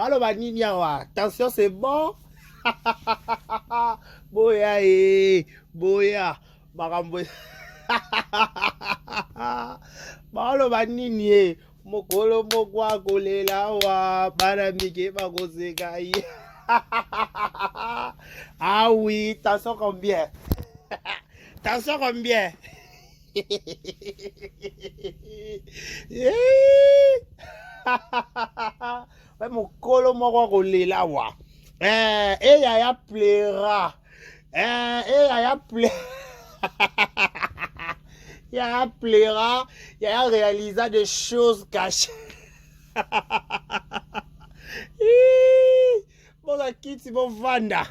Malo Baniniawa. Attention, c'est bon. Boya, boya. Marambo. Malo Banini. Mokolo mokwa kolela wa. Banamike Bagoseka. Ah oui, attention combien. Attention combien. Mon colo moko kolela wa. Yaya plaira. Yaya Yaya plaira. Yaya réalisa des choses cachées. Bon la kiti bon vanda.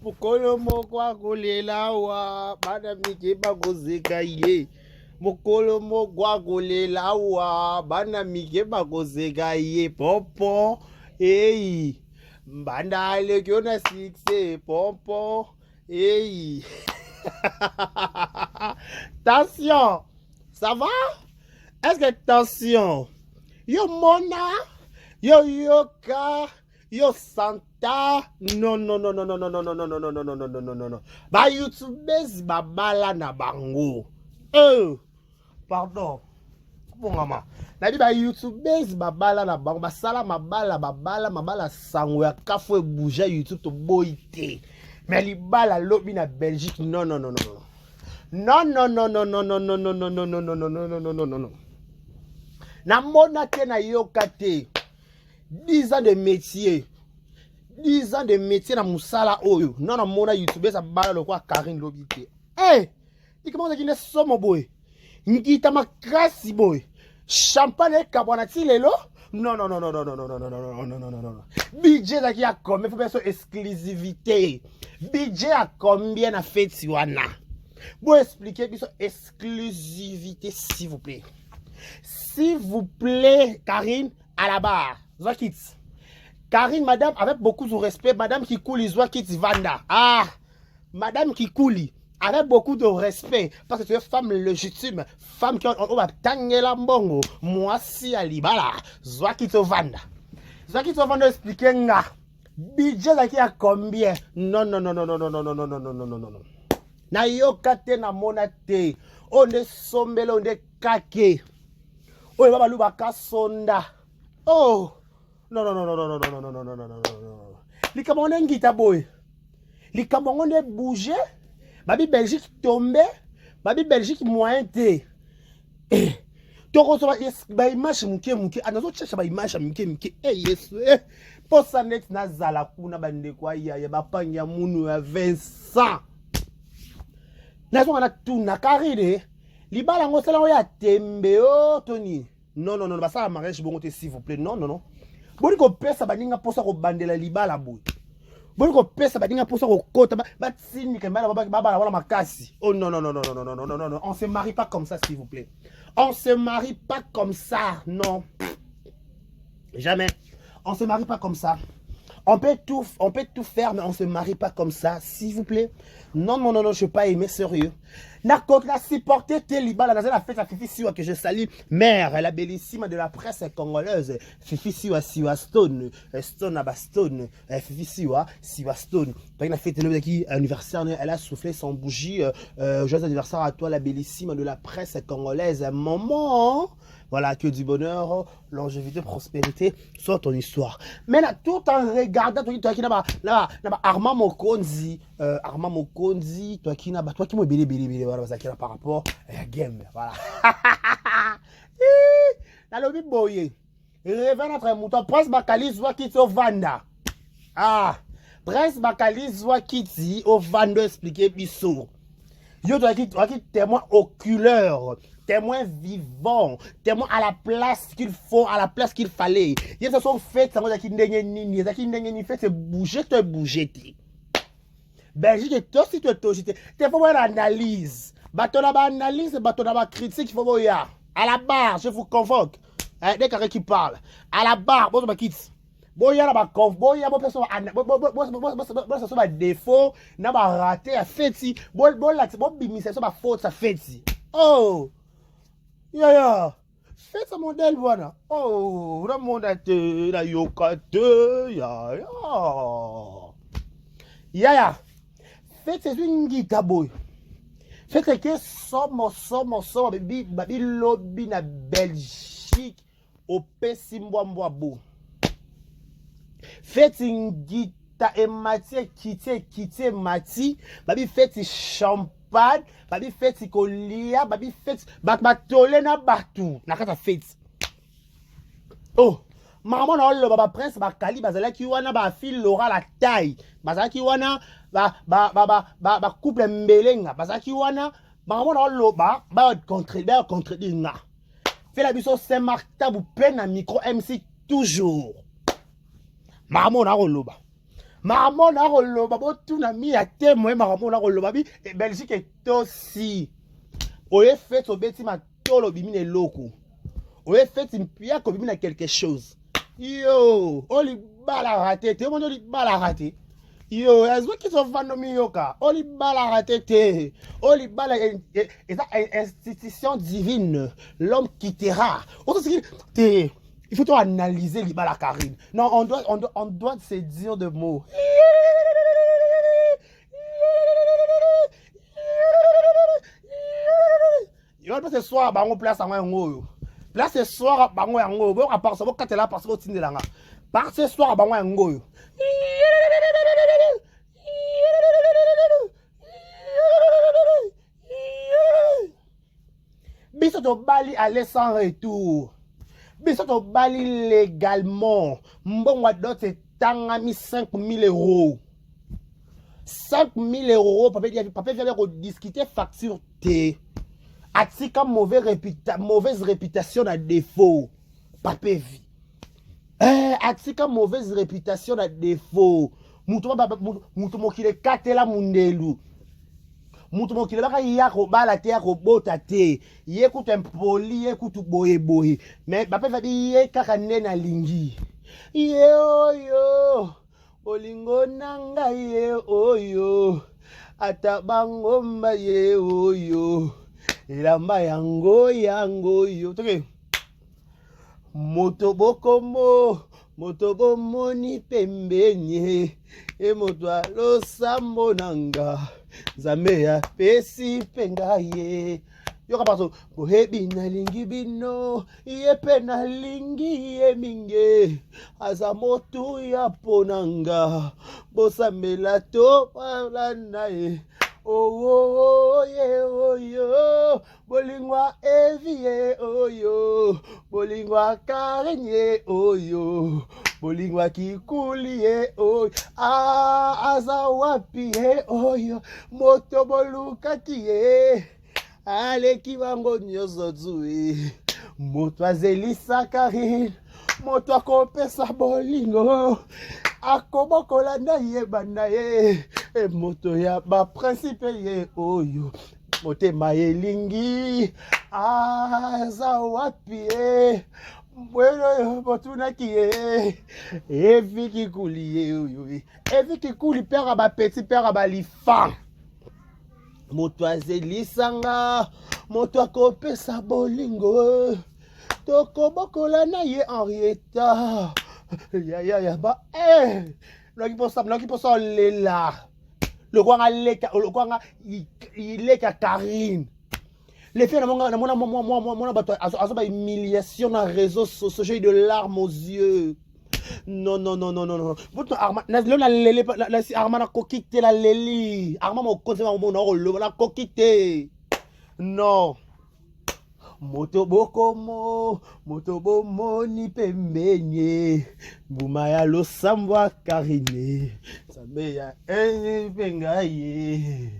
Mokolo mokwa kolela wa. Bana mike bagoseka ye. Mokolo mokwa kolela wa. Bana mike bagoseka ye. Popo. Hey. Mbanda le kiona 6 popo. Hey. Attention. Ça va? Est-ce que attention? Yo Mona. Yo Yoka. Yo Santa. Non. Ba YouTubers babala na bango. Pardon. Bongama. Nabi ba YouTubers babala na bango. Basala mabala sango ya kafwe bouger YouTube to boite. Mais li bala lobi na Belgique. Non. Non. Na mona te na yoka te. 10 ans de métier. 10 ans de métier na musala oyo. Non na mona YouTubers sa bala lo kwa Karine Lobité. Ni comment ça qui ne somo boy. Ni ta makasi boy. Champagne et cabonati lelo. Non. Budget là qui a combien faut faire exclusivité. Budget à combien na fait siwana. Bon expliquer biso exclusivité s'il vous plaît. S'il vous plaît, Karine, à la barre. Zwakit. Karine, madame, avec beaucoup de respect, madame Kikouli, Zwakit Vanda. Madame Kikouli, avec beaucoup de respect, parce que tu es femme légitime, femme qui va tangela mbongo, moi si alibala, Zwakit Vanda. Zwakit Vanda expliquer nga. Budget là qui a combien? Non. Na yoka te na mona te. On est sombele, on est kake. Oh, baba luba kasonda. Oh. Non. Likamone ngita boy. Likamone bouger. Babi Belgique tombé. Babi Belgique moyen te. Toko so ba image muke. Anazo chacha ba image muke. Yesu. Posa net na zala kuna bande kwa ya bapanya munu ya Vincent. Nazo na tuna Karine. Libala ngosala oya tembe Tony. Non, basa mariage bongo te s'il vous plaît. Non. Boni ko pesa baninga posa ko bandela libala boy. Boni ko pesa baninga posa ko kota ba tsini ke bala baba wala makasi. Oh non. On se marie pas comme ça s'il vous plaît. On se marie pas comme ça. Non. Jamais. On se marie pas comme ça. On peut tout faire, mais on se marie pas comme ça, s'il vous plaît. Non, je suis pas aimé, sérieux. La supporter Téliba, la fête à Fifi Siwa que je salue. Mère, la bellissime de la presse congolaise. Fifi Siwa, Stone, Stone Abastone, Fifi Siwa, Stone. Toi, la fête qui anniversaire, elle a soufflé son bougie. Joyeux anniversaire à toi, la bellissime de la presse congolaise. Maman. Voilà, que du bonheur, longévité, prospérité soit ton histoire. Mais là, tout en regardant, toi qui n'as pas Armand Mokonzi, toi qui m'as bélé, voilà, ça qui a par rapport à la game, voilà. Dans le but boye, réveille notre mouton, Prince Bakali soit qui au Vanda. Prince Bakali soit qui dit au Vanda expliquer biso. Yo toi qui témoin oculaire. Témoin vivant, témoin à la place qu'il faut, à la place qu'il fallait. Ils se sont faits, ça m'a dit ni fait, c'est bouger. Belgique est toi si tu es toi, t'es faut voir l'analyse. Bateau là-bas analyse, bateau là-bas critique, il faut voir. À la barre, je vous convoque. Dès qu'il qui parle, à la barre, bon ma kids. Bon y a là-bas conf, bon y a bon personne, bon ça défaut, n'a pas raté à fait si, bon là, bon bimi, c'est ça ma faute, ça fait si. Oh. Yaya. Fais ce modèle, voilà. Oh, la mondate, la yokate, yaya. Yaya. Faites une guitare boy. Faites que somo, baby lobby na Belgique au Pessimbois beau. Faites une guitare et matière quitter mati, baby faites champagne, baby faites colia, baby faites batole na batu, na kata faites. Oh, maman na le baba prince ba kali bazala ki wana ba fil Laura la taille, bazala ki wana ba couple mbelenga, bazala ki wana maman na le ba contredire na. Fait la biso Saint-Martin vous peine à micro MC toujours. Maman na roloba. Maman na roloba bo tout na mi a témoin maman na roloba bi et Belgique est aussi. Oye fait au beti ma tolo bimine loko. Oye fait une pierre ko bimine quelque chose. Yo, oli bala raté, te mon oli bala raté. Yo, est-ce que sont vanomi yoka? Oli bala raté te. Oli bala institution divine, l'homme quittera. Il faut analyser la Karine. Non, on doit se dire de mots. Il va pas ce soir, on place à moi. Place ce soir, on a un part ça, on là parce que tu là. Par ce soir, on a un Biso to bali aller sans retour. Biso to bali légalement. Mbongo d'autres tangami 5 000 €. 5 000 €, papa vient discuter facture T. Atika mauvaise réputation à défaut. Papa vie. Atika mauvaise réputation à défaut. Mutu mokile katela mundelu. Mutu mokile baka yako bala te yako bota te. Yeku tempoli yeku tu boye. Mais papa va dire kaka nena lingi. Ye oyo. Olingo nanga ye oyo. Atabangomba ye oyo. Ilamba yango yo. Toke. Motobo moni pembenye. E moto alosambo nanga. Zambe ya pesi pengaye. Yoka paso. Bohebi na lingi bino. Yepe na lingi ye minge. Azamotu ya ponanga. Bosamela to palanaye. Oh yo, bolingwa evie yo, bolingwa karenye yo, bolingwa kikulie azawapi yo, moto bolukati ale kiwango nyozo zui, moto azelisa Karine, moto akopesa bolingo. Akobokola na ye bana ye moto ya ba principe ye oyo motema elingi aza wapi bueno botuna ki eviki kuli ye oyo eviki kuli père ba petit père ba lifa moto azelisanga moto akopesa bolingo tokobokola na ye Henrietta. Ya ba loki posa lela le kwanga ileka Karine les filles na mona bato azoba humiliation na réseaux sociaux de larmes aux yeux. Non votre arma na lele la si arma na kokite la leli arma mo conseil mo na la kokite non. Motobo ni pembenye Buma ya losambwa Karine Sambe ya pengaye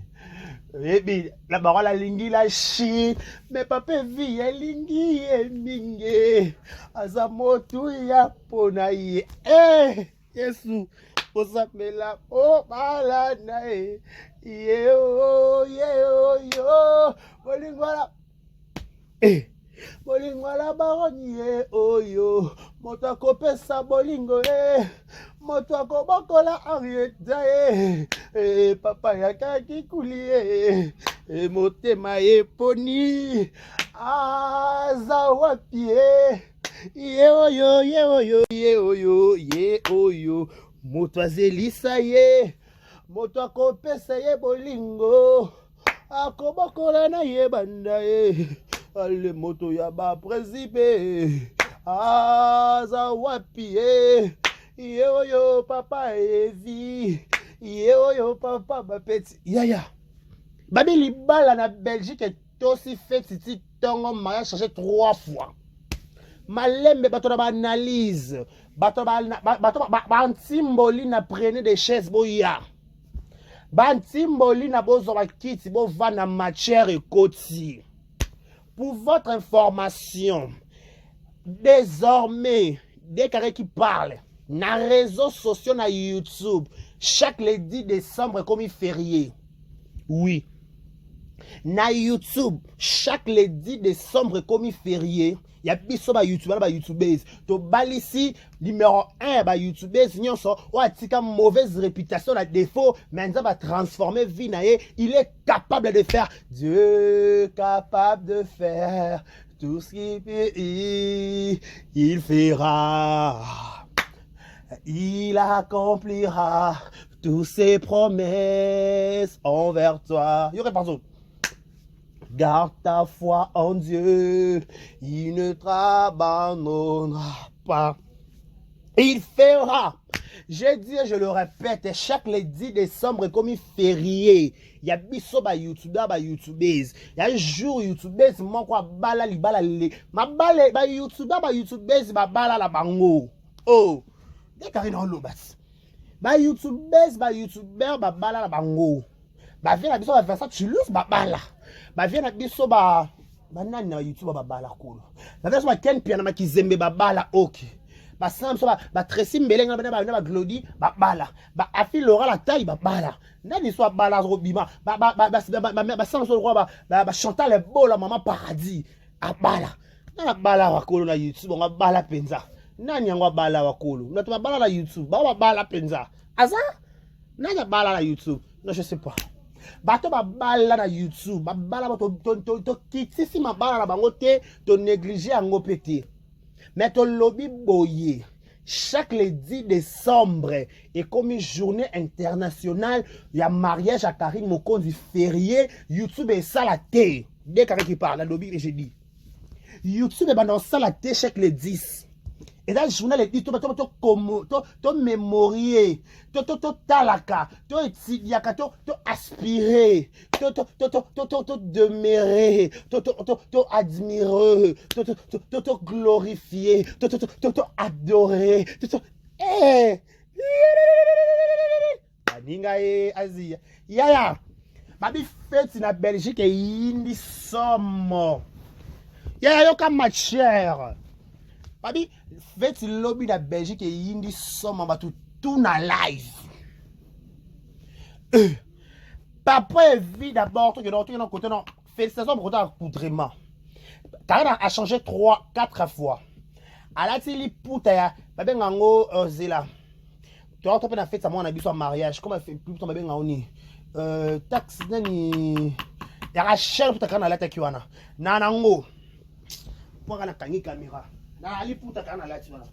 Ebi la barola lingi la shi Me pape vi ya lingi minge Azamotu ya ponaye Yesu Osamela balana yo Bolingwala bolingo la baronye oyo moto akopesa bolingo moto akobokola Henrietta papa yakaki kulie motema eponi aza wapi ye oyo moto azelisa ye moto akopesa ye bolingo akobokola na ye banda ale moto ya bapresipe aza wapi ye oyo papa evi ye oyo papa bapeti yaya babi libala na Belgique tosi feti ti tongo mariage changé 3 fois malembe bato na baanalyse bato bantimboli na prene de chaise boya bantimboli na bozwa bakiti bovanda matière ekoti. Pour votre information, désormais des carrés qui parlent na réseaux sociaux na YouTube chaque le 10 décembre comme férié. Oui. Na YouTube chaque le 10 décembre comme férié. Il y a biso ba YouTubeur ba YouTubeuse. To balisi numéro 1 ba YouTubeuse nyonso o atika mauvaise réputation la défaut mais ça va transformer vie na ye. Il est capable de faire Dieu capable de faire tout ce qu'il peut. Il fera. Il accomplira toutes ses promesses envers toi. Il y aurait pardon. Garde ta foi en Dieu, il ne t'abandonnera pas. Il fera. Je dis et je le répète, chaque le 10 décembre comme il férié, il y a biso ba YouTuber ba YouTubeuse. Il y a un jour YouTubeuse moi quoi bala li bala li. Ma bala ba YouTuber ba YouTubeuse ba bala la bango. Oh, des carrés dans l'eau bas. Ba YouTubeuse ba YouTuber ba bala la bango. Ba vient la biso ba faire ça tu lose ba bala. Ba vient na biso ba nani na YouTube ba bala kolo. Ba vient so ba ken piano ma kizembe ba bala ok. Ba sam so ba Tracy Mbelenga ba Glody ba bala. Ba Afi Laura la taille ba bala. Nani so bala robima ba sam so roi ba Chantal Bola maman paradis a bala. Na bala wa kolo na YouTube nga bala penza. Nani yango bala wa kolo. Na to ba bala na YouTube ba bala penza. Aza? Nani bala na YouTube? Non je sais pas. Bato ba bala na YouTube, ba bala ba to kitisi ma bala na bango te, to négliger yango pété. Mais to lobby boye. Chaque le 10 décembre est comme une journée internationale, il y a mariage à Karine Mokonzi férié, YouTube est ça la thé. Dès qu'il parle, la lobby et j'ai dit. YouTube est dans ça la thé chaque le 10. Et dans le journal, il dit, to mémorier, to talaka, to etidiaka, to aspirer, to demeurer, to admirer, to glorifier, to adorer, Baninga Asia. Yaya, babi fête na Belgique et indi somme. Yaya yoka matière. Babi, faites lobby de Belgique et indi somme ba tout na live. Papa est vie d'abord, tout que côté non. Félicitations pour ton accoutrement. Karine a changé 3-4 fois. Ala tili puta ya babe ngango zela. Tu as topé na fête ça moi on a biso mariage. Comment fait plus ton babe ngani tax nani ya Rachel puta kana la takiwana. Na nango. Pour kana kangi caméra. Na ali puta kana la tiwana.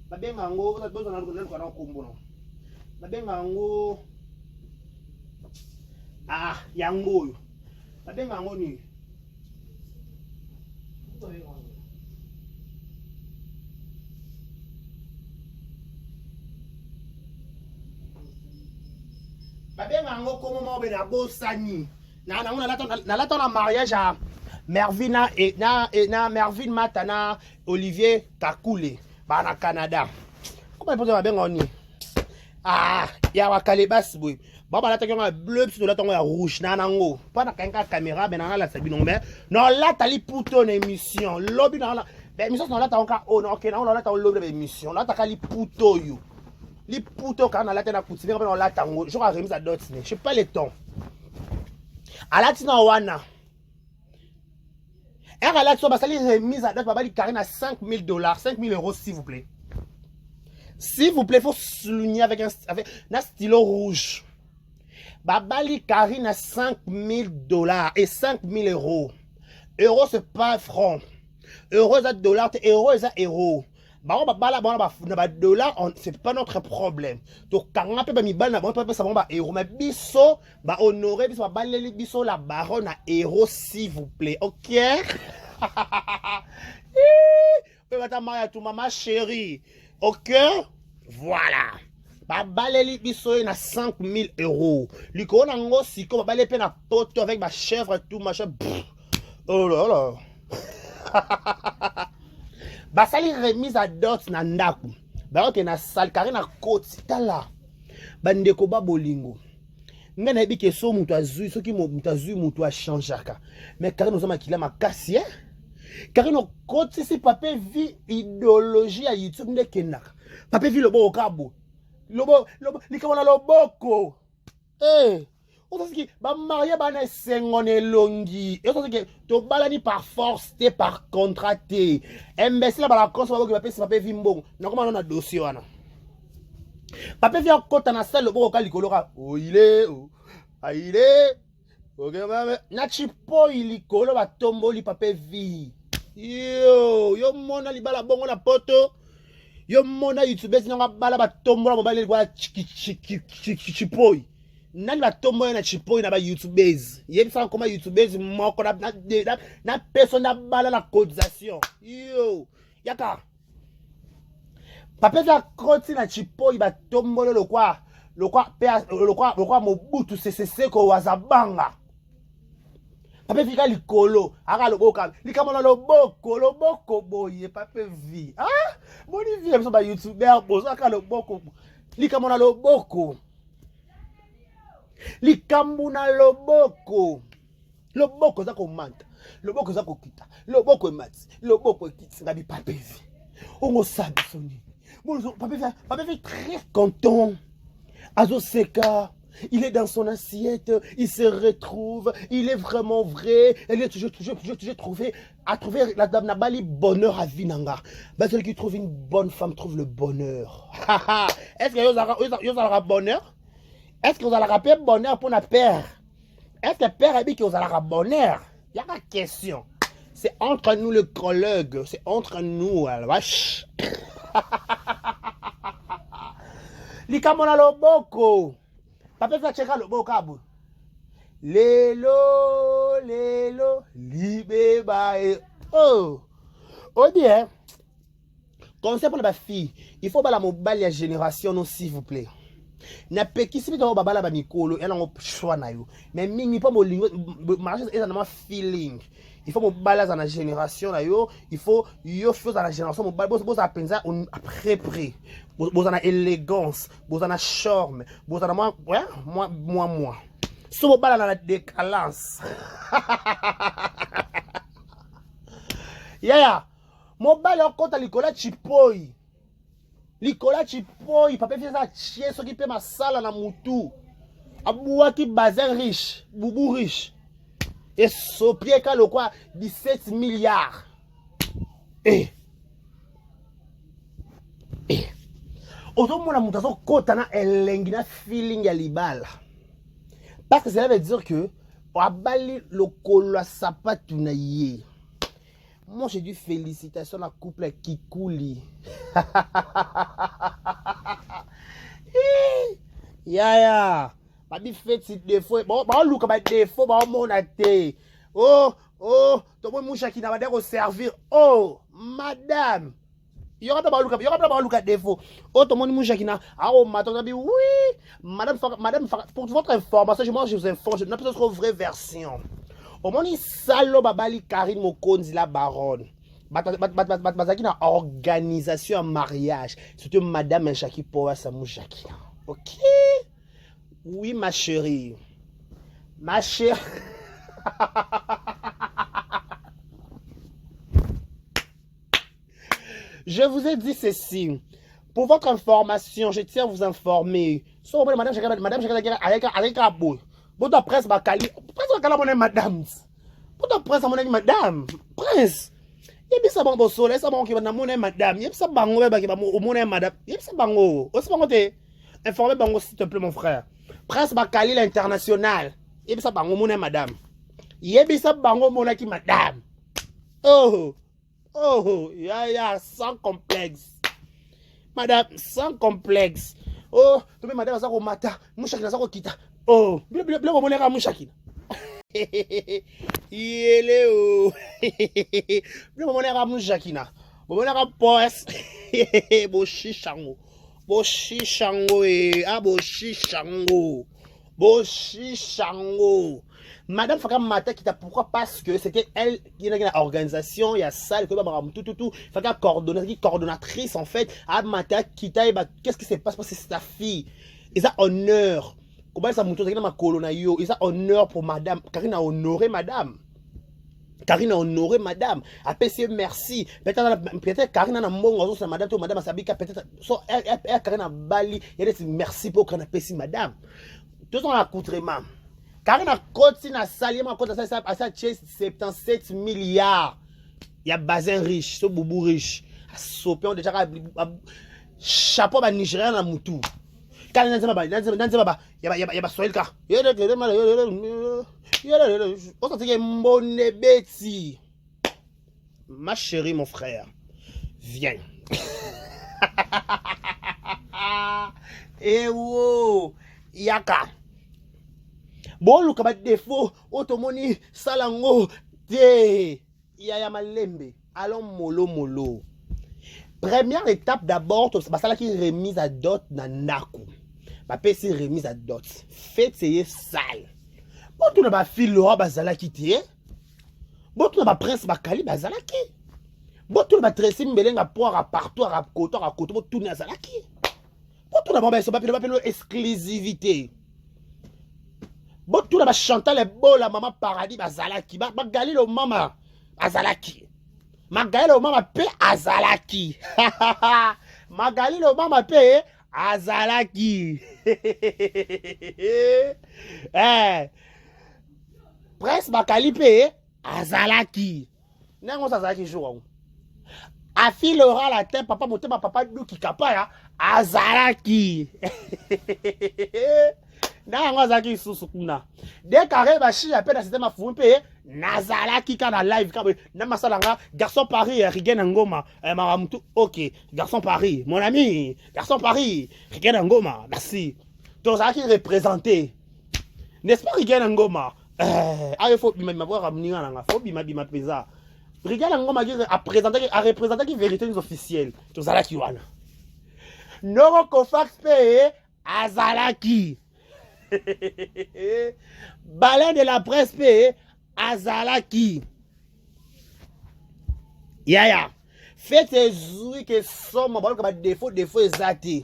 Babe ngango za besoin na ko na kombo no. Babe ngango yango yo. Babe ngango ni. Babenga ngo komo mo bena bosani na lata na mariage à Mervina et na Mervin Matana Olivier Kakule ba na Canada. Comment peut babenga ni ya wa Kalebas boy baba lata ko bleu sur lata ya rouge na nango pas na kanka caméra ben na la sabino mais non là tali pour ton émission lobby na la émission na lata onka oh non OK na lata lobby émission là ta kali puto yo. Les poutons quand on a la tête à coutumer, on l'a tango. Je remis à d'autres. Je sais pas les temps. À la tina wana. Et à la tina, ça les remise à date. Baba, Karine à $5,000, €, 5 000 € s'il vous plaît. S'il vous plaît, il faut souligner avec un stylo rouge. Babali Karine à $5,000 et €5,000. Euro, c'est pas franc. Euro, c'est dollar, euro, c'est euro. Bah, dollar, c'est pas notre problème. Donc, quand on a fait mi bal, on peut savoir euro. Mais biso, bah, honoré, biso, bah, les biso, la baronne à euro, s'il vous plaît. Ok? Ma chérie. Ok? Voilà. Babaleli biso na €5,000. Liko na ngo siko babale pe na poto avec ma chèvre tout machin. Oh là là. Basali remise à dot na ndaku. Ba ke na sal carré na koti tala. Bandeko ba bolingo. Nga na bike so mutu azui soki mutu azui mutu a changeaka. Mais carré nous makila makasi hein. Carré no koti si papa vi idéologie à YouTube ndekenaka. Papa vi le bo kabo. Lobo, likamona loboko. Eh, on dit ba marié ba na sengone longi. Et on dit que to balani par force té par contraté. Imbécile ba la cause ba ko ba papa vimbo. Na comment on a dossier wana. Papa vient kota na salle loboko ka likoloka. Oh il est. Ah il est. OK mama. Na chipo ilikolo ba tomboli papa vi. Yo mona libala bongo na poto. Yo mona YouTube sinanga bala ba tombola mobile kwa chipoi nani ba tombola na chipoi na ba YouTubers yebisa koma YouTubers moko na personne na bala la cotisation yo yaka papa za koti na chipoi ba tombola lokwa mobutu CCC ko wazabanga papa fika likolo aka loboka likamona loboko boye papa vi ah boni vi so ba YouTuber bozo aka loboko likamona loboko likamuna loboko za ko manta loboko za ko kita loboko emati loboko ekiti ngabi papa vi ongo sabi soni bon papa vi très content azo seka. Il est dans son assiette, il se retrouve, il est vraiment vrai, elle est toujours trouvé, à trouver la dame Nabali bonheur à Vinanga. Ben, celui qui trouve une bonne femme trouve le bonheur. Est-ce que vous avez bonheur? Est-ce que vous avez bonheur pour la père? Est-ce que père a dit que vous avez bonheur? Il y a pas de question. C'est entre nous le collègue, c'est entre nous, la vache. Likamona loboko. Papa fait checker le beau cabo. Lelo, libé bae. Oh bien. Conseil pour la fille, il faut pas la mobile la génération non s'il vous plaît. Na peki si bito babala ba mikolo, elle en choix na yo. Mais mingi pas mo lingo, marché est dans feeling. Il faut mobile dans la génération na yo, il faut yo chose dans la génération mobile boss a pensa après près. Vous en a élégance, vous en a charme, vous en a moi. Si vous parlez dans la décalance. Yeah, mon bal en compte à Nicolas Chipoi. Nicolas Chipoi, papa fait ça chier, ce qui peut ma salle na moutou. Aboua qui bazin riche, boubou riche. Et Sopier ka le quoi 17 milliards. Autrement, la mutation kotana elengi na feeling ya libala. Parce que cela veut dire que abali lokolo a sapatu na ye. Moi j'ai dit félicitations à couple Kikouli. Ya. Babi fait si défaut. Bon, look ba défaut ba monate. Oh, to mo moucha ki na ba de servir. Oh, madame. Il y aura pas de défaut. Autrement, oui, madame, pour votre information, je vous informe, je n'ai pas votre vraie version. Au moins, il salo babali Karine Mokonzi la baronne. Bazaki na organisation en mariage. Surtout madame Nchaki Powa Samouchaki. Ok? Oui, ma chérie. Ma chérie. Je vous ai dit ceci. Pour votre information, je tiens à vous informer. So, madame, avec un bout. Pour ta presse, madame. Pour ta presse, madame. Prince. Yebisa bango bosola, yebisa bango ki na mona madame, yebisa bango ba ki ba mona madame, yebisa bango. Osi bango te. Informez bango s'il te plaît mon frère. Presse Bakali l'international. Yebisa bango mona madame. Yebisa bango mona ki madame. Oh. Oh, ya, sans complexe. Madame, sans complexe. Oh, tu me madame, ça va mata. Mouchaki, ça va kita. Oh, bien, mon égard, mouchaki. Yele, oh. Bien, mon égard, mouchaki, na. Mon égard, poes. Boshi chango. Boshi chango, ah, boshi chango. Boshi chango. Madame Faka Mata qui t'a pourquoi parce que c'était elle qui a une organisation, il y a ça, tout. Faka coordonnatrice en fait. Ah Mata qui t'a qu'est-ce qui se passe parce que c'est ta fille. Ils ont honneur. Comment ça montre ma colonna yo. Ils ont honneur pour madame. Karine a honoré madame. Karine a honoré madame. Appelez merci. Peut-être Karine a mon sur madame, madame Sabika peut-être elle Karine a bali. Il y a des merci pour qu'on appelle madame. Tout son accoutrement. Karine a continué à salir ma compte à ça 77 milliards. Il y a bazin riche, ce boubou riche. A sopé on déjà chapeau ba Nigérien na mutu. Quand il y a soyez le cas. On s'en dit mon bêtis. Ma chérie mon frère, viens. Eh wo, yaka. Bon, le cabaret défaut, automoni, salango, te, yaya malembe, allons mollo. Première étape d'abord, c'est ça qui est remise à dot dans Naku. Ma PC remise à dot. Faites c'est sale. Bon, tu n'as pas fil le roi bazalaki te. Bon, tu n'as pas prince bakali bazalaki. Bon, tu n'as pas tressé mbelenga poire à partout, à côté, bon, tout n'a zalaki. Bon, tu n'as pas exclusivité. Bon, tout le monde chanter les beaux, la maman paradis, bazalaki. Magali le maman, azalaki. Magali le maman paix, azalaki. Magali le maman paix, azalaki. Presse Bakali paix, azalaki. N'est-ce pas azalaki jour? Affilera la tête, papa, mon papa, nous qui capaya, azalaki. Na ngazaki susu kuna dès carré bachi appelle à système afumpe nazalaki kana live kabe na masalanga garçon Paris Rigen Ngoma maramutu OK garçon Paris mon ami garçon Paris Rigen Ngoma merci donc ça qui représenté n'est-ce pas Rigen Ngoma il faut bima voir amninga nga faut bima pesa Rigen Ngoma qui a représenté qui vérité officielle donc ça là qui wana Noro Kofax pe azalaki. Balin de la presse P azalaki. Yaya. Faites zoui que somme comme défaut exacté.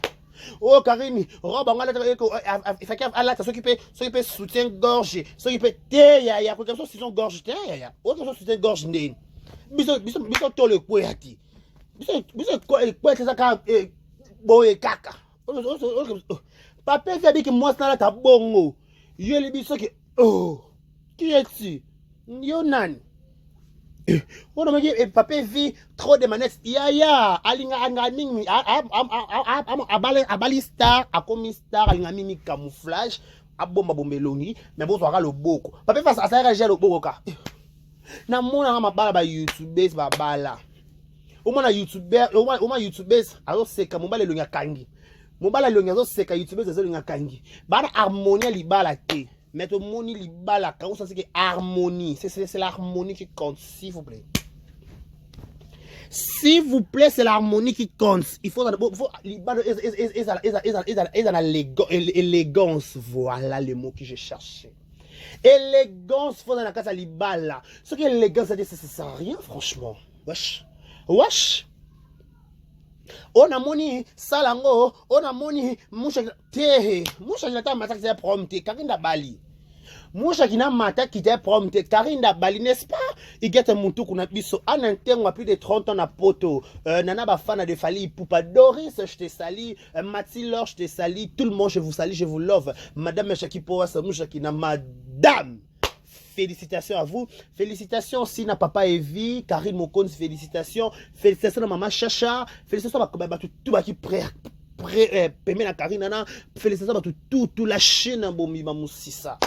Oh Karine, robe en il fait qu'à la s'occuper soutien gorge, s'occuper té yaya, pour que soutien gorge té yaya. Autre soutien gorge né. Biso to le kouati. Biso quoi ça ka boye kaka. Papa fait dit que moi ça ta bongo. Je lui dis que oh qui es-tu? Yonan. On m'a dit papa vit trop de manettes. Ya alinga anganing abali star akomi star alinga mimi camouflage abomba bombelongi mais bon soira le boko. Papa face à ça réagir le boko ka. Na mona mabala ba YouTubers ba bala. Au moins YouTubers alors c'est comme mobile longa kangi. Mobala longa seka YouTubers longa kangi. Bana harmonie libala te. Mais tout moni libala quand ça c'est que harmonie, c'est l'harmonie qui compte s'il vous plaît. S'il vous plaît, c'est l'harmonie qui compte. Il faut élégance, voilà le mot que je cherchais. Élégance, faut dans la casa libala. Ce qui est élégance, c'est rien franchement. Wesh. On a moni salango, on a moni moucha te, moucha nata mata qui prompté Karinda Bali. Moucha qui n'a mata qui te prompté Karinda Bali, n'est-ce pas? Il y a un moutou qu'on a biso en interne plus de 30 ans na poto. Nana bafana de Fali Poupa Doris, je te sali, Mathilde, je te sali, tout le monde je vous salue, je vous love. Madame Chaki Poas, moucha qui n'a madame. félicitations à vous. Félicitations aussi na papa Evi, Karine Mokonzi, félicitations. Félicitations à maman Chacha. Félicitations à tout qui prêt paiement na Karine nana. Félicitations à tout la chaîne na bomi mamoussisa.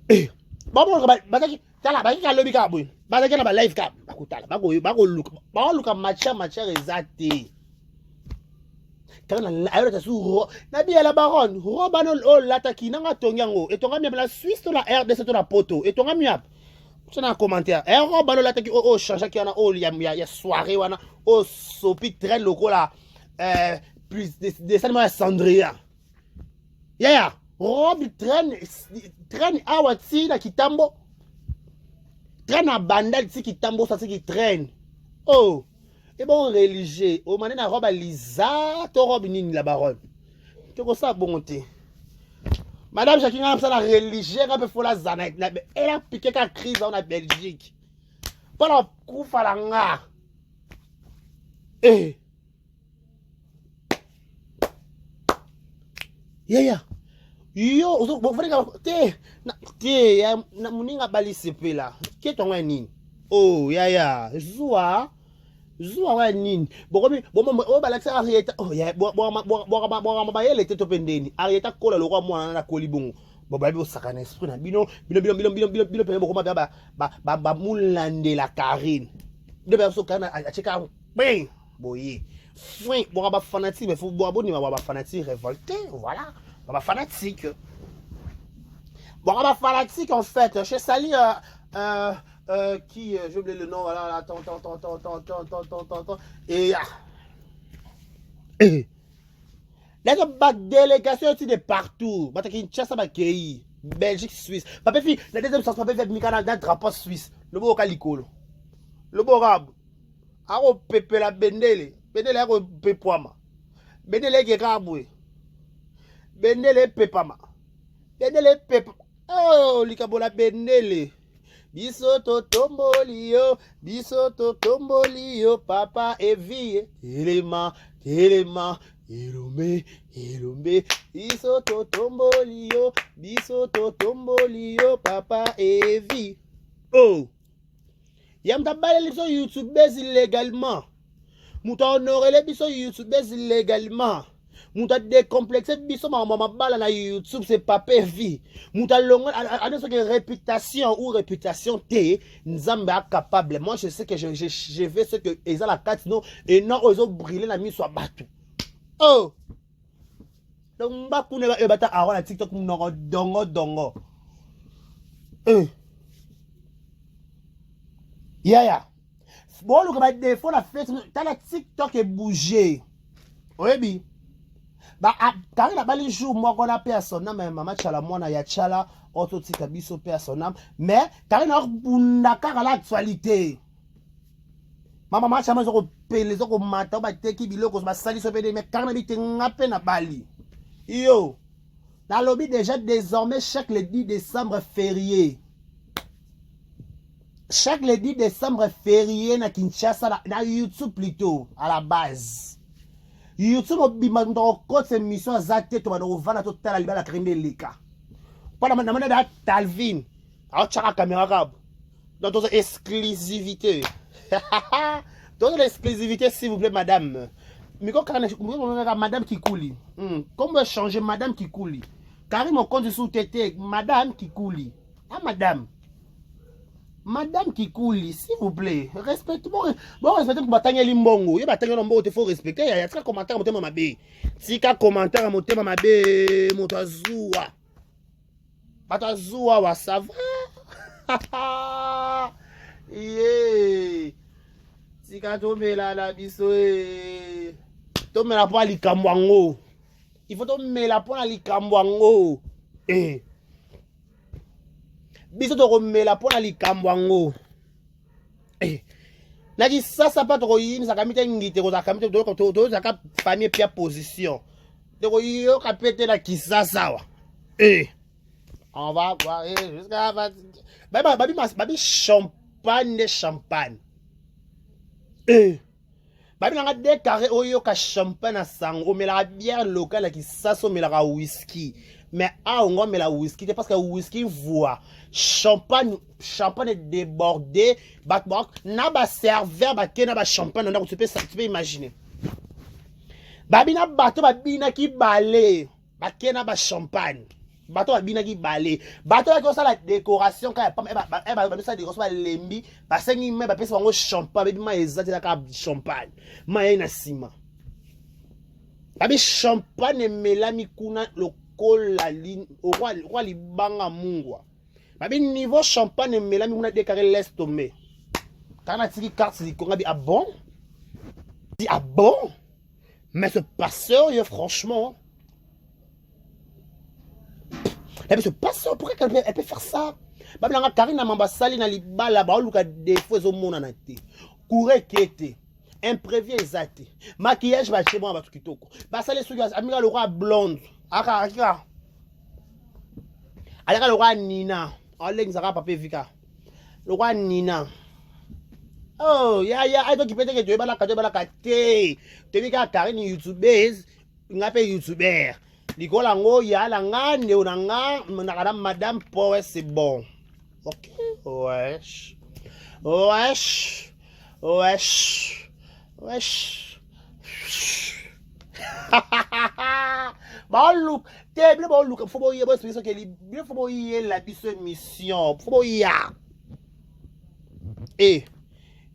Eh, bon bazaki tala bazaki ka lobby ka boy. Bazaki na ba live ka. Bakutala bako look matcha rezate. Car na bien la baronne robano o lataki nanga tonyango et tonga la Suisse to la RDC to la poto et tonga miap c'est un commentaire et robano lataki o change qui ana o ya soirée wana o sopi très locaux là plus des salmons Sandria ya rob traîne awati na kitambo traîne à bandal si kitambo ça c'est qui traîne oh. Et bon religieux, au moment na robe à Lisa, to robe nini la baronne. Tu vois ça bonté. Madame Jacqueline a ça la religieux, un peu fola zana, elle a piqué la crise en Belgique. Pas la koufa la nga. Eh. Yeah. Yo, vous voulez te na muninga bali sepe là. Qui est ton nini? Oh, ya. Zouwa wa nini bokomi o balakisa arieta oh ya bo mabayele te to pendeni arieta kola lokwa mwana na koli bongo bo babi osakana esprit na bino pene bokoma ba mulande la Karine de ba so kana acheka ben boye fin bo ba fanatique mais faut bo aboni ba fanatique révolté voilà ba fanatique en fait chez Sali qui, j'ai oublié le nom, voilà, attends, et la délégation de partout, Kinshasa, Belgique, Suisse, papa fille, la deuxième sens, papa fait Mikana d'un drapeau suisse, le beau calicolo, le beau rab, aro pepe la bendele aro pepoama, bendele qui raboué, bendele pepama, bendele pep, oh, likabola bendele. Biso to tomboli yo, papa Evi, Elema, Ilumbe, biso to tomboli yo, papa Evi. Oh, yam tabale liso YouTube illégalement. Mouta honoré les biso YouTube illégalement. Mouta décomplexé biso maman bala na YouTube c'est pas vie. Mouta longo à ce que réputation ou réputation t nzamba capable. Moi je sais que je vais ce que ils ont la carte non et non ils ont brûlé la mise sur batu. Oh. Donc ba kune ba bata awa na TikTok mnogo dongo. Ya. Bon le comme des fois la fête t'as la TikTok est bougé. Oui. Bah car il a bali jour moi qu'on a personne mais maman chala mwana ya chala auto tika biso personne mais car il a bunda car l'actualité maman macha mazo ko pele zo ko mata ba teki biloko ba sali so pede mais car na bite ngape na bali yo dans lobby déjà désormais chaque le 10 décembre férié na Kinshasa na YouTube plutôt à la base YouTube obima ndo côté émission azate to bano vana to tala libala krinde lika pas na mana da Talvin a chaka caméra kab dans ton exclusivité dans l'exclusivité s'il vous plaît madame miko kana madame Kikouli comment changer madame Kikouli Karim mon compte sous tété madame Kikouli Madame Kikouli, s'il vous plaît, respectez-moi. Bon, respectez pour batanga limbongo. Il batanga limbongo, il faut respecter. Il y a un commentaire à mon thème mabé. Si un commentaire à mon thème mabé, mon tazoua. Batazoua, ça va. Yeah. Si quand on met la biso, on met la poêle à l'ikambwango. Il faut on met la poêle à l'ikambwango. Eh. Biso to komela pona likambwango na di sasa pa to yini saka mite ngite ko saka mite to saka famille pia position to yo ka pete la kisasa wa on va voir jusqu'à babi champagne babi nga décarré oyo ka champagne na sango mela bière locale ki saso mela ka whisky mais on va mettre la whisky parce que whisky voit champagne est débordé na ba serveur ba kena ba champagne tu peux imaginer babina bato babina ki balé ba kena ba champagne bato babina ki balé bato ba kosa la décoration quand ba ça décoration ba lembi ba sengi me ba pesa bango champagne ba ezati la ka champagne ma na sima babi champagne melami kuna lokola au roi libanga mungwa babi niveau champagne melami kuna décarré laisse tomber kana tiki carte di konga bi ah bon dit ah bon mais ce passeur franchement elle se passeur pourquoi elle peut faire ça babi nga Karine Mambasali na libala ba luka défaut zo mona na te courir kete imprévu exact maquillage va chez moi ba tukitoko ba sale suki amiga le roi blonde aka le roi Nina olengi zaka papa vika le roi Nina oh ya ayo ki pete ke tu bala ka te vika Karine youtubeuse ngape youtuber likola ngo ya la ngane unanga na madame Power c'est bon ok wesh bah look table bon look faut boyer boss que il faut boyer la mission faut boyer et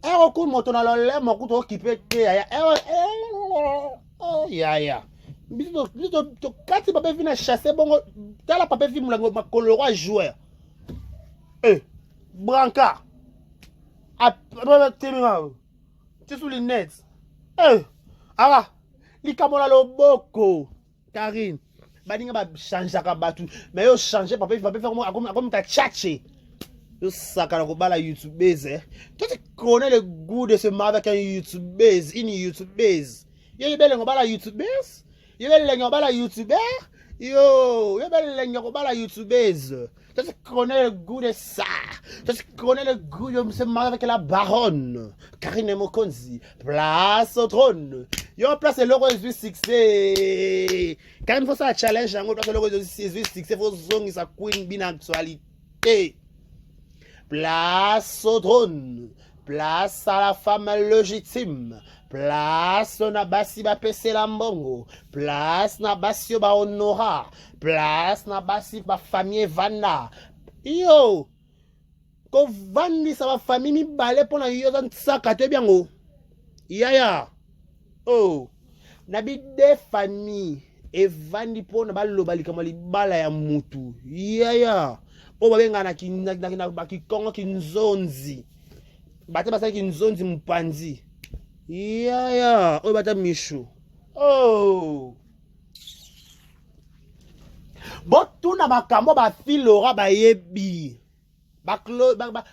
recours moto na le mon couteau occupé oh ya biso to kati papa vient chasser bon tala papa vient mon le roi joueur Branca tu sous les nets likamola loboko Karine baninga ba changer ka batu mais yo changer papa faire moi comme ta tchatché yo sakana ko bala youtubeuse tu connais le goût de se marier avec un youtubeuse une youtubeuse yo belle ngo bala youtubeuse yo belle ngo bala youtubeur yo belle ngo bala youtubeuse. Tu connais le goût de ça. Tu connais le goût de se marier avec la baronne. Karine Mokonzi. Place au trône. Yo place l'heureuse du succès. Karine faut ça challenge. Place l'heureuse du succès. Faut zongi sa queen bin actualité. Place au trône. Place à la femme légitime. Place na basi ba pese la mbongo. Place na basi ba honora. Place na basi ba famille vana. Yo. Ko vandi sa ba famille mi balé pona yo zan saka te biango. Yaya. Oh. Na bi de famille e vandi pona ba lobali kama li bala ya mutu. Yaya. O ba benga na kikongo kinzonzi. Bate basa kinzonzi mpanzi. Yeah, oh bata Michou. Oh. Botu na makambo ba filora ba yebi. Ba Claude ba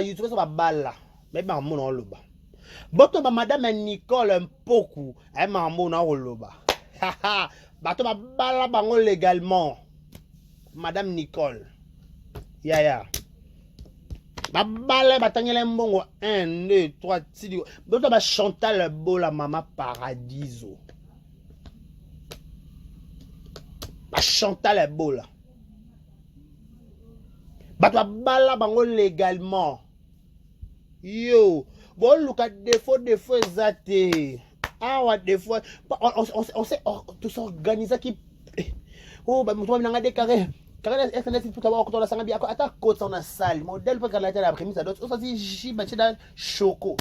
YouTube so ba bala. Mais ba mona oloba. Botu ba madame Nicole Mpoku, e ma mona oloba. Haha, bato ba bala bango légalement. Madame Nicole. Yeah. Babale batangele mbongo 1 2 3 4 boto ba Chantal Bola Mama Paradiso ba Chantal Bola bato bala bango légalement yo bon luka défaut ezate awa défaut on sait tout s'organiser qui oh ba mutu na ngade carré Karine SNS tout d'abord quand on a sangabi ata côte on a salle modèle pour la télé après ça d'autres ça dit jiba tida choco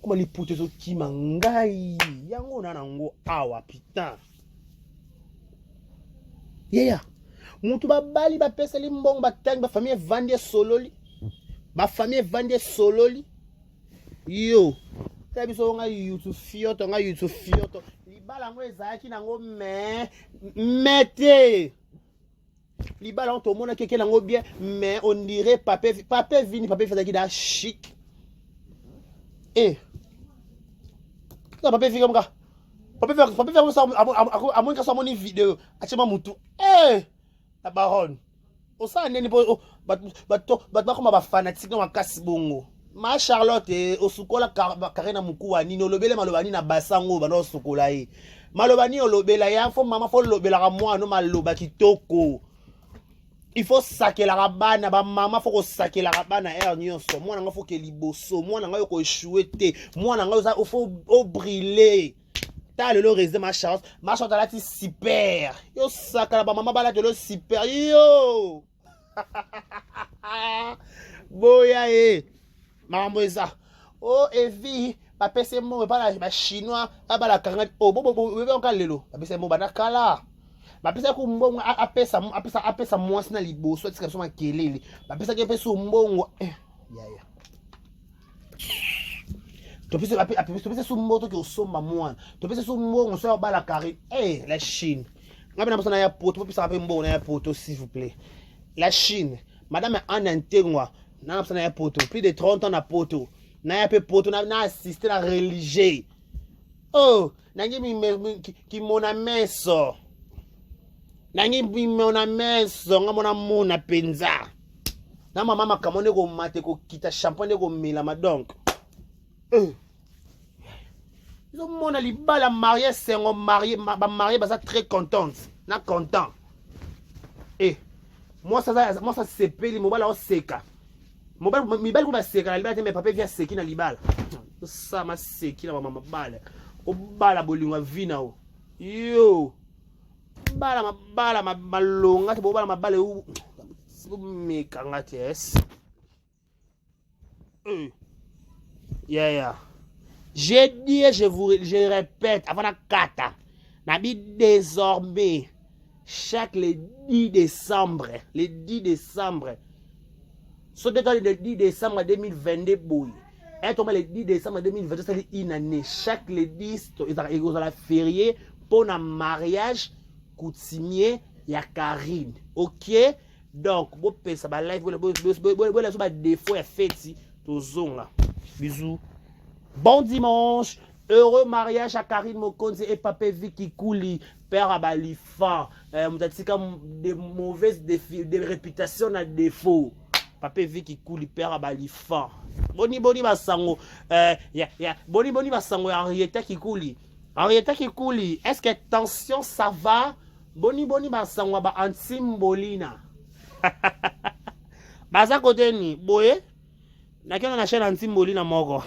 comment les potes zo ki mangai yango na nango awa putain yeah mutu ba bali ba pesa li mbong ba tang ba famille vande sololi yo tabi so nga YouTube fioto libala ngo ezaki nango mete libala on to mona keke nango bien mais on dirait papa vini papa faisait da chic ça papa vini comme ça papa faire ça à moins que ça moni vidéo achema mutu la baronne o sa neni po bat comme ba fanatique na makasi bongo ma Charlotte osukola Karina mukuwa nini olobele malobani na basango bana osukola Maloba ni olobela ya fo mama fo lobela ka mwana maloba kitoko. Il faut saquer la rabana ba mama faut saquer la rabana er nyonso. Mwana nga faut que liboso, mwana nga ko échouer te. Mwana nga faut briller. Ta le réserve ma chance la ti super. Yo sakala ba mama bala de lo super yo. Boya e. Mambo eza. Oh Evi, ba pese mo ba la chinois, ba la kanga. Oh bo on kalelo. Ba pese mo ba na kala. Ba pese ku mbongo apesa mwasi na liboso tika soma kelele. Ba pese ke pese mbongo. Ya. Topese sumbo to osomba mwana. Topese sumbongo so ba la carré. La Chine. Ngabe na persona ya poto, popisa pe mbongo na ya poto s'il vous plaît. La Chine, madame Anne Ntengwa, na persona ya poto, plus de 30 ans na poto. Na ya pe poto na assister la religieux. Oh, nangi mi ki mona meso. Nangi mi mona meso, ngamona mona penza. Na mama kamone ko mate ko kita champagne ko mela donc. Ils ont mon alibala marié, c'est un marié, ma mariée, bah ça très contente, na content. Moi ça c'est peli, mon bala au seka. Mon bala, mi bala ko seka, la libala mais papa vient seki na libala. Ça ma seki na mama bala. O bala bolingwa vina o. Yo. Bala malonga, te bala bala u. Me kanga tes. Yeah. J'ai dit et je répète, avant la kata, n'habit désormais, chaque le 10 décembre, ce détail le 10 décembre 2022, boy, et on le 10 décembre 2022, c'est une année, chaque le 10, ils ont la férié pour un mariage coutumier, il y a Karine, ok? Donc, vous pouvez ça, bah, live, vous avez des fois, fête, tout là. Bisous. Bon dimanche, heureux mariage à Karine Mokonzi et Papé Vicky Kouli, père Abalifa. Des mauvaises des réputations à défaut. Papé Vicky Kouli, père Abalifa. Boni basango, boni basango Henrietta Kikouli. Henrietta Kikouli, est-ce que tension ça va? Boni basango ba antimbolina. Baza côté ni, boye. Na kena na chaîne antimbolina moko.